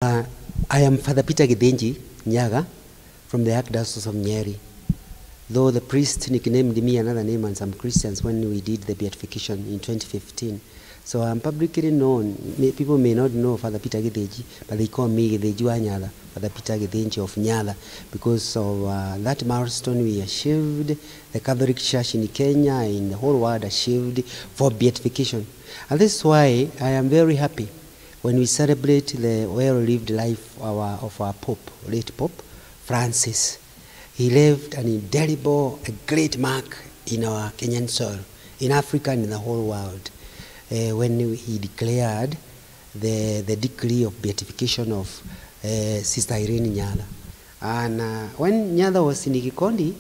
I am Father Peter Gikondi, Nyaatha, from the Archdiocese of Nyeri. Though the priest nicknamed me another name and some Christians when we did the Beatification in 2015. So I'm publicly known. People may not know Father Peter Gikondi, but they call me Gikondi wa Nyaatha, Father Peter Gikondi of Nyaatha, because of that milestone we achieved, the Catholic Church in Kenya and the whole world achieved for Beatification. And this is why I am very happy when we celebrate the well-lived life of our Pope, late Pope Francis. He left an indelible, a great mark in our Kenyan soil, in Africa and in the whole world, when he declared the decree of beatification of Sister Irene Nyaatha. And when Nyaatha was in Gikondi,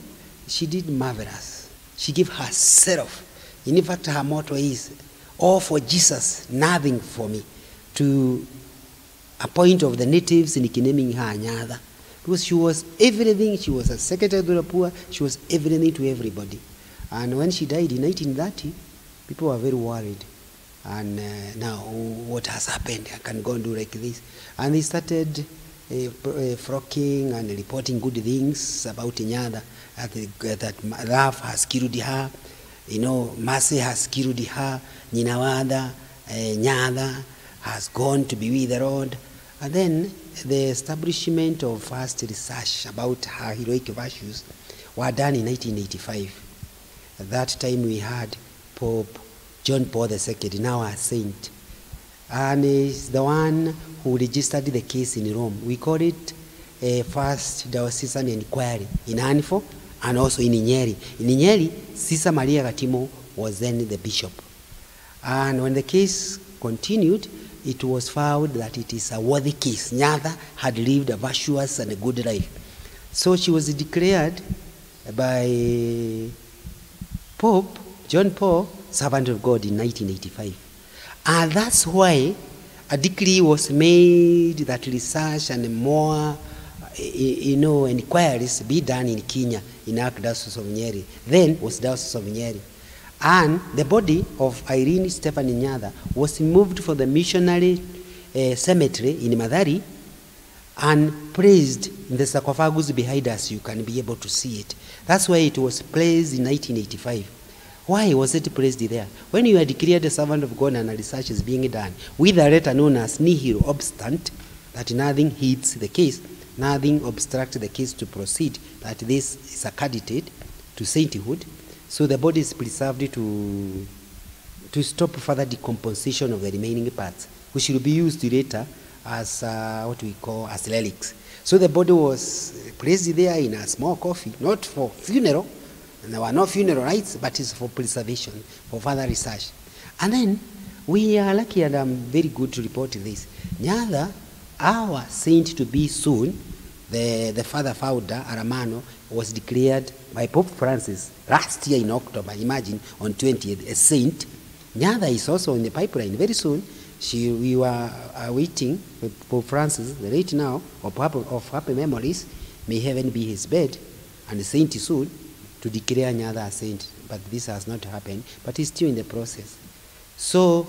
she did marvelous. She gave herself. In fact, her motto is, all for Jesus, nothing for me, to a point of the natives in naming her Nyaatha. Because she was everything. She was a secretary to the poor. She was everything to everybody. And when she died in 1930, people were very worried. And now, what has happened? I can go and do like this. And they started flocking and reporting good things about Nyaatha, that love has killed her, mercy has killed her, Nyaatha has gone to be with the Lord. And then the establishment of first research about her heroic virtues were done in 1985. At that time we had Pope John Paul II, now a saint. And he's the one who registered the case in Rome. We call it a first diocesan inquiry in Anifo and also in Nyeri. In Nyeri, Sister Maria Gatimo was then the bishop. And when the case continued, it was found that it is a worthy case. Nyaatha had lived a virtuous and a good life. So she was declared by Pope John Paul, servant of God, in 1985. And that's why a decree was made that research and more inquiries be done in Kenya, in Archdiocese of Nyeri. Then was Diocese of Nyeri. And the body of Irene Stefani Nyaatha was moved for the missionary cemetery in Mathari and placed in the sarcophagus behind us. You can be able to see it. That's why it was placed in 1985. Why was it placed there? When you are declared a servant of God and a research is being done, with a letter known as nihil obstant, that nothing hits the case, nothing obstructs the case to proceed, that this is a candidate to sainthood. So the body is preserved to stop further decomposition of the remaining parts, which will be used later as what we call as relics. So the body was placed there in a small coffin, not for funeral, and there were no funeral rites, but it's for preservation, for further research. And then we are lucky, and I'm very good to report this. Nyaatha, our saint to be soon, the father founder, Aramano, was declared by Pope Francis last year in October, imagine, on 20th, a saint. Nyaatha is also in the pipeline very soon. We were awaiting Pope Francis, the late now, of happy memories, may heaven be his bed, and the saint is soon, to declare Nyaatha a saint. But this has not happened, but he's still in the process. So,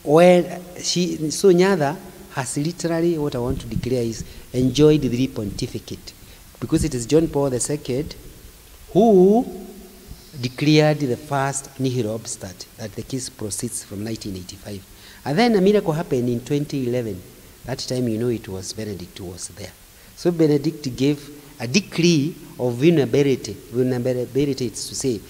Nyaatha has literally, what I want to declare is, enjoyed the pontificate, because it is John Paul II who declared the first nihil obstat, that the case proceeds from 1985. And then a miracle happened in 2011. That time, it was Benedict who was there. So Benedict gave a decree of vulnerability. Vulnerability is to say,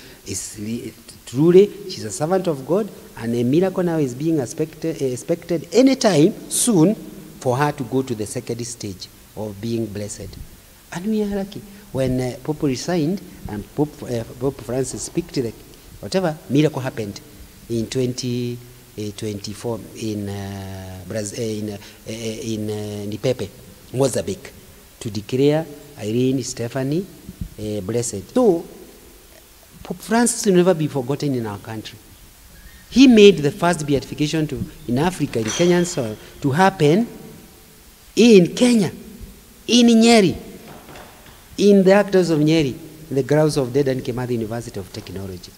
truly, she's a servant of God, and a miracle now is being expected anytime soon for her to go to the second stage of being blessed. And we are lucky. When Pope resigned and Pope Francis picked the whatever, miracle happened in 2024 in Nipepe, Mozambique, to declare Irene Stefani blessed. So Pope Francis will never be forgotten in our country. He made the first beatification in Africa, in Kenyan soil, to happen in Kenya, in Nyeri, in the Archdiocese of Nyeri, in the grounds of Dedan Kimathi University of Technology.